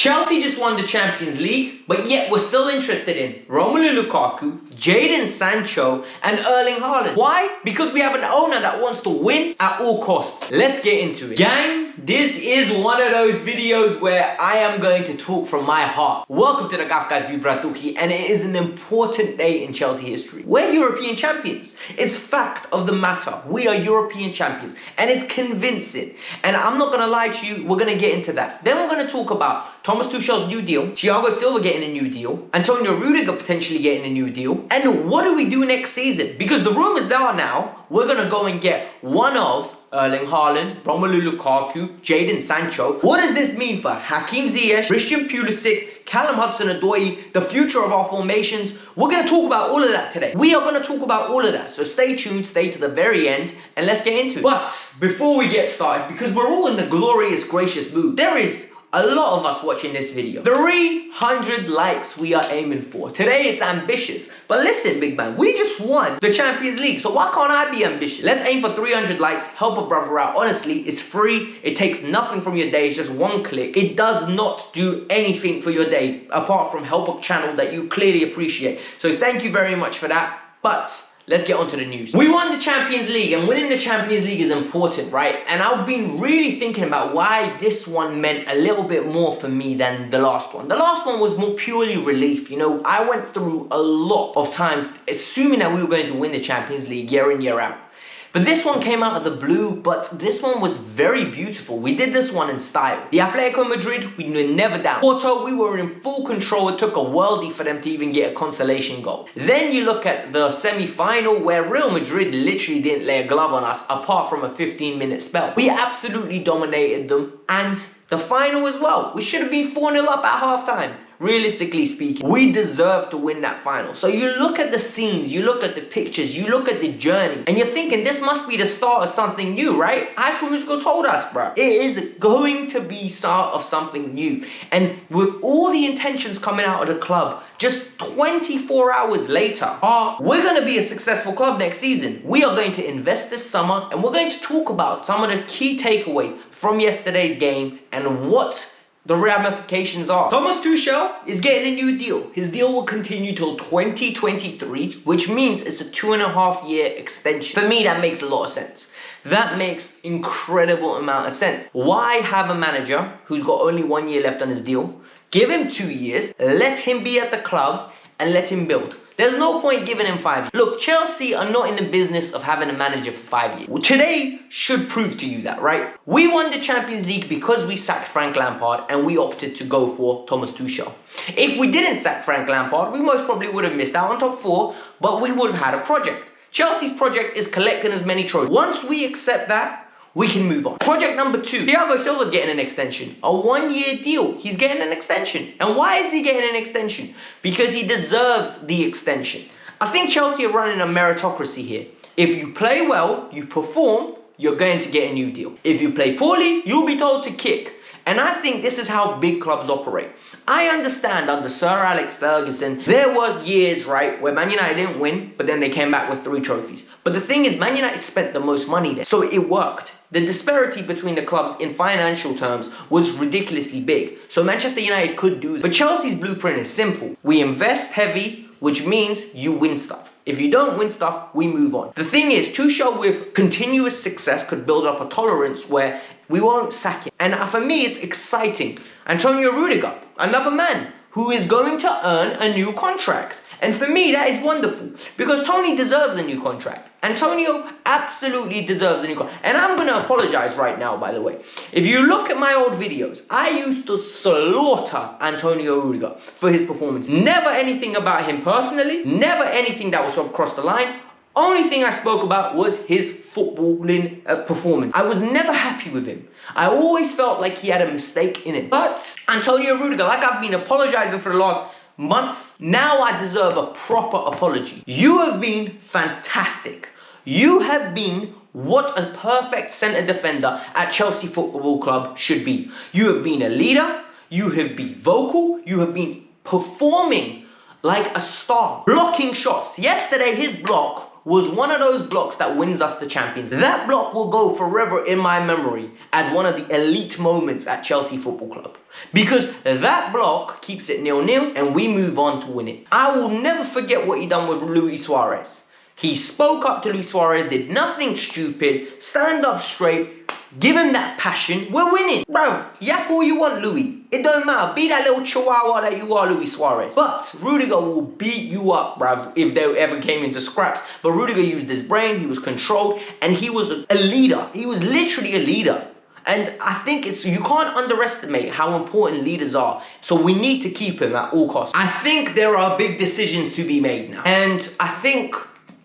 Chelsea just won the Champions League, but yet we're still interested in Romelu Lukaku, Jadon Sancho, and Erling Haaland. Why? Because we have an owner that wants to win at all costs. Let's get into it. Gang, this is one of those videos where I am going to talk from my heart. Welcome to the Kavkas View, bratuki, and it is an important day in Chelsea history. We're European champions. It's fact of the matter. We are European champions, and it's convincing. And I'm not gonna lie to you, we're gonna get into that. Then we're gonna talk about Thomas Tuchel's new deal, Thiago Silva getting a new deal, Antonio Rudiger potentially getting a new deal, and what do we do next season? Because the rumours are now, we're going to go and get one of Erling Haaland, Romelu Lukaku, Jadon Sancho. What does this mean for Hakim Ziyech, Christian Pulisic, Callum Hudson-Odoi, the future of our formations? We're going to talk about all of that today. We are going to talk about all of that. So stay tuned, stay to the very end, and let's get into it. But before we get started, because we're all in the glorious, gracious mood, there is a lot of us watching this video. 300 likes we are aiming for. Today it's ambitious. But listen, big man, we just won the Champions League. So why can't I be ambitious? Let's aim for 300 likes. Help a brother out. Honestly, it's free. It takes nothing from your day. It's just one click. It does not do anything for your day apart from help a channel that you clearly appreciate. So thank you very much for that. But let's get on to the news. We won the Champions League, and winning the Champions League is important, right? And I've been really thinking about why this one meant a little bit more for me than the last one. The last one was more purely relief. You know, I went through a lot of times assuming that we were going to win the Champions League year in, year out. But this one came out of the blue, but this one was very beautiful. We did this one in style. The Atletico Madrid, we were never down. Porto, we were in full control. It took a worldie for them to even get a consolation goal. Then you look at the semi-final where Real Madrid literally didn't lay a glove on us apart from a 15-minute spell. We absolutely dominated them, and the final as well. We should have been 4-0 up at halftime. Realistically speaking, we deserve to win that final. So you look at the scenes, you look at the pictures, you look at the journey, and you're thinking this must be the start of something new, right? High School Musical told us, bro. It is going to be start of something new. And with all the intentions coming out of the club, just 24 hours later, we're going to be a successful club next season. We are going to invest this summer, and we're going to talk about some of the key takeaways from yesterday's game and what the ramifications are. Thomas Tuchel is getting a new deal. His deal will continue till 2023, which means it's a 2.5-year extension. For me, that makes a lot of sense. That makes incredible amount of sense. Why have a manager who's got only 1 year left on his deal? Give him 2 years, let him be at the club, and let him build. There's no point giving him 5 years. Look, Chelsea are not in the business of having a manager for 5 years. Well, today should prove to you that, right? We won the Champions League because we sacked Frank Lampard and we opted to go for Thomas Tuchel. If we didn't sack Frank Lampard, we most probably would have missed out on top 4, but we would have had a project. Chelsea's project is collecting as many trophies. Once we accept that, we can move on. Project number 2. Thiago Silva's getting an extension. A 1-year deal. He's getting an extension. And why is he getting an extension? Because he deserves the extension. I think Chelsea are running a meritocracy here. If you play well, you perform, you're going to get a new deal. If you play poorly, you'll be told to kick. And I think this is how big clubs operate. I understand under Sir Alex Ferguson, there were years, right, where Man United didn't win, but then they came back with 3 trophies. But the thing is, Man United spent the most money there, so it worked. The disparity between the clubs in financial terms was ridiculously big. So Manchester United could do that. But Chelsea's blueprint is simple. We invest heavy, which means you win stuff. If you don't win stuff, we move on. The thing is, Tuchel with continuous success could build up a tolerance where we won't sack him. And for me, it's exciting. Antonio Rudiger, another man who is going to earn a new contract. And for me, that is wonderful because Tony deserves a new contract. Antonio absolutely deserves a new contract. And I'm going to apologize right now, by the way. If you look at my old videos, I used to slaughter Antonio Rudiger for his performance. Never anything about him personally. Never anything that was sort of crossed the line. Only thing I spoke about was his footballing performance. I was never happy with him. I always felt like he had a mistake in it. But Antonio Rudiger, like I've been apologizing for the last month, now I deserve a proper apology. You have been fantastic. You have been what a perfect centre defender at Chelsea Football Club should be. You have been a leader, you have been vocal, you have been performing like a star, blocking shots. Yesterday his block was one of those blocks that wins us the Champions. That block will go forever in my memory as one of the elite moments at Chelsea Football Club. Because that block keeps it 0-0 and we move on to win it. I will never forget what he done with Luis Suarez. He spoke up to Luis Suarez, did nothing stupid, stand up straight, give him that passion, we're winning. Bro, yap all you want, Louis. It don't matter, be that little chihuahua that you are, Luis Suarez. But Rudiger will beat you up, bruv, if they ever came into scraps. But Rudiger used his brain, he was controlled, and he was a leader. He was literally a leader. And I think you can't underestimate how important leaders are. So we need to keep him at all costs. I think there are big decisions to be made now. And I think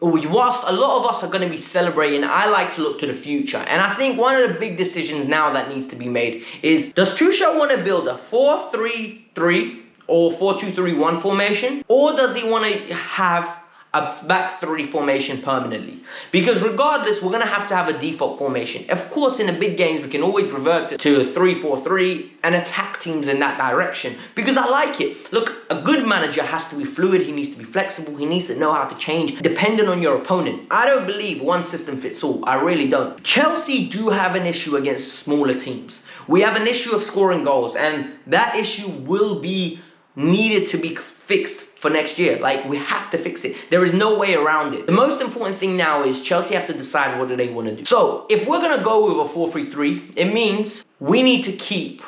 whilst a lot of us are going to be celebrating, I like to look to the future. And I think one of the big decisions now that needs to be made is, does Tuchel want to build a 4-3-3 or 4-2-3-1 formation? Or does he want to have a back three formation permanently? Because regardless, we're going to have a default formation. Of course, in the big games, we can always revert to a 3-4-3 and attack teams in that direction. Because I like it. Look, a good manager has to be fluid. He needs to be flexible. He needs to know how to change depending on your opponent. I don't believe one system fits all. I really don't. Chelsea do have an issue against smaller teams. We have an issue of scoring goals, and that issue will be needed to be fixed for next year. Like, we have to fix it. There is no way around it. The most important thing now is Chelsea have to decide what do they want to do. So if we're going to go with a 4-3-3, it means we need to keep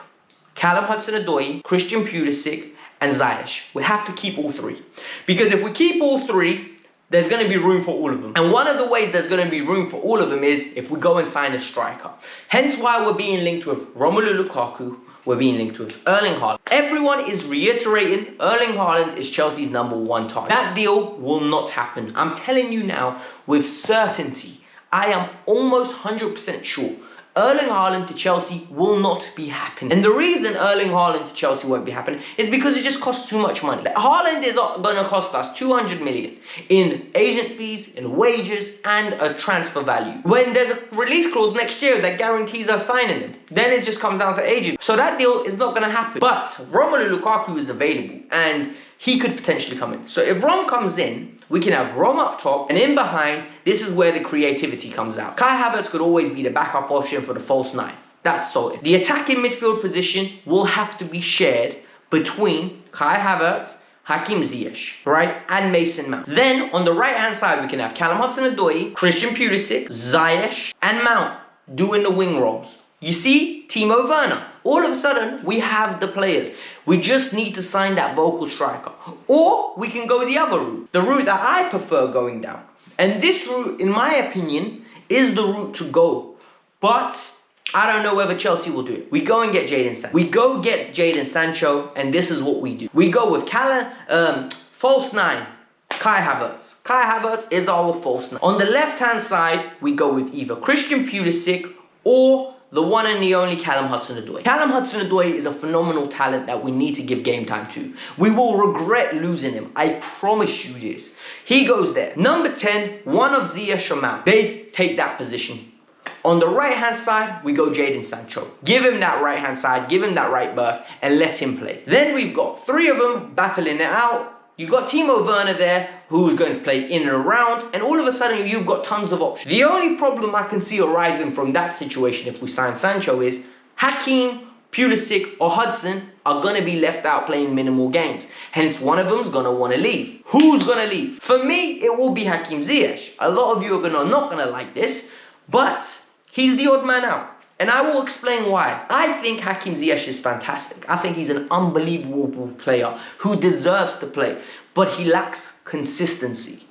Callum Hudson-Odoi, Christian Pulisic, and Ziyech. We have to keep all three. Because if we keep all three, there's going to be room for all of them. And one of the ways there's going to be room for all of them is if we go and sign a striker. Hence why we're being linked with Romelu Lukaku. We're being linked with Erling Haaland. Everyone is reiterating Erling Haaland is Chelsea's #1 target. That deal will not happen. I'm telling you now with certainty. I am almost 100% sure Erling Haaland to Chelsea will not be happening. And the reason Erling Haaland to Chelsea won't be happening is because it just costs too much money. Haaland is going to cost us 200 million in agent fees, in wages, and a transfer value. When there's a release clause next year that guarantees us signing him, then it just comes down to agent. So that deal is not going to happen. But Romelu Lukaku is available, and he could potentially come in. So if Rom comes in, we can have Rom up top, and in behind, this is where the creativity comes out. Kai Havertz could always be the backup option for the false nine. That's sorted. The attacking midfield position will have to be shared between Kai Havertz, Hakim Ziyech, right, and Mason Mount. Then, on the right-hand side, we can have Callum Hudson-Odoi, Christian Pulisic, Ziyech, and Mount doing the wing roles. You see, Timo Werner. All of a sudden, we have the players. We just need to sign that vocal striker. Or we can go the other route. The route that I prefer going down. And this route, in my opinion, is the route to go. But I don't know whether Chelsea will do it. We go and get Jadon Sancho, and this is what we do. We go with false nine, Kai Havertz. Kai Havertz is our false nine. On the left-hand side, we go with either Christian Pulisic or the one and the only Callum Hudson-Odoi. Callum Hudson-Odoi is a phenomenal talent that we need to give game time to. We will regret losing him. I promise you this. He goes there. Number 10, one of Ziyech or Mount. They take that position. On the right-hand side, we go Jadon Sancho. Give him that right-hand side, give him that right berth, and let him play. Then we've got three of them battling it out. You've got Timo Werner there, who's going to play in and around, and all of a sudden you've got tons of options. The only problem I can see arising from that situation if we sign Sancho is Hakim, Pulisic, or Hudson are going to be left out playing minimal games. Hence, one of them's going to want to leave. Who's going to leave? For me, it will be Hakim Ziyech. A lot of you are not going to like this, but he's the odd man out. And I will explain why. I think Hakim Ziyech is fantastic. I think he's an unbelievable player who deserves to play. But he lacks consistency.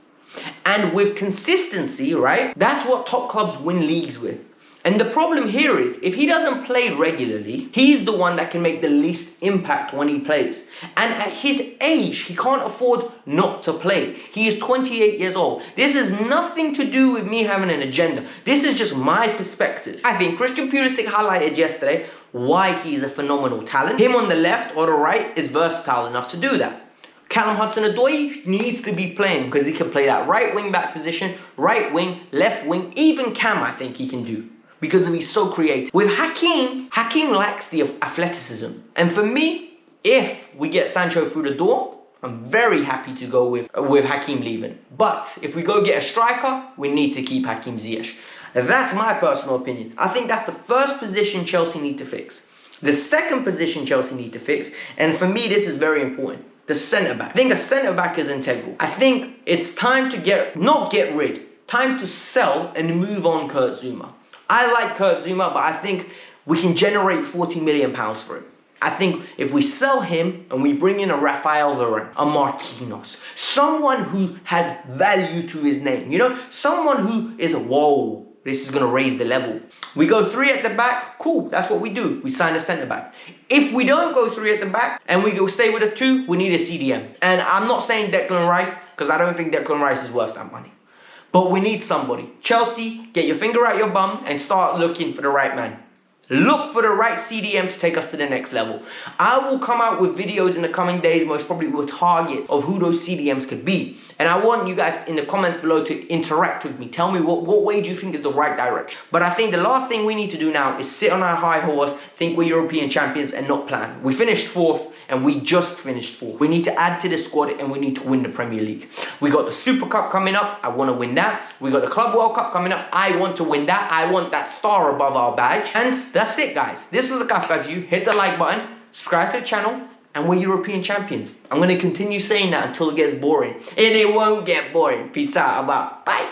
And with consistency, right, that's what top clubs win leagues with. And the problem here is, if he doesn't play regularly, he's the one that can make the least impact when he plays. And at his age, he can't afford not to play. He is 28 years old. This has nothing to do with me having an agenda. This is just my perspective. I think Christian Pulisic highlighted yesterday why he's a phenomenal talent. Him on the left or the right is versatile enough to do that. Callum Hudson-Odoi needs to be playing because he can play that right wing back position, right wing, left wing, even Cam I think he can do, because he's so creative. With Hakim lacks the athleticism. And for me, if we get Sancho through the door, I'm very happy to go with Hakim leaving. But if we go get a striker, we need to keep Hakim Ziyech. That's my personal opinion. I think that's the first position Chelsea need to fix. The second position Chelsea need to fix, and for me this is very important, the centre-back. I think a centre-back is integral. I think it's time to not get rid, time to sell and move on Kurt Zouma. I like Kurt Zouma, but I think we can generate £40 million for him. I think if we sell him and we bring in a Rafael Varane, a Marquinhos, someone who has value to his name, you know, someone who is, whoa, this is going to raise the level. We go 3 at the back, cool, that's what we do. We sign a centre-back. If we don't go 3 at the back and we go stay with a 2, we need a CDM. And I'm not saying Declan Rice, because I don't think Declan Rice is worth that money. But we need somebody. Chelsea, get your finger out your bum and start looking for the right man. Look for the right CDM to take us to the next level. I will come out with videos in the coming days, most probably with target of who those CDMs could be. And I want you guys in the comments below to interact with me. Tell me what way do you think is the right direction. But I think the last thing we need to do now is sit on our high horse, think we're European champions and not plan. We finished 4th and we just finished 4th. We need to add to the squad and we need to win the Premier League. We got the Super Cup coming up. I want to win that. We got the Club World Cup coming up. I want to win that. I want that star above our badge. And that's it, guys. This was the Kavkas View. Hit the like button, subscribe to the channel, and we're European champions. I'm going to continue saying that until it gets boring. And it won't get boring. Peace out. Bye.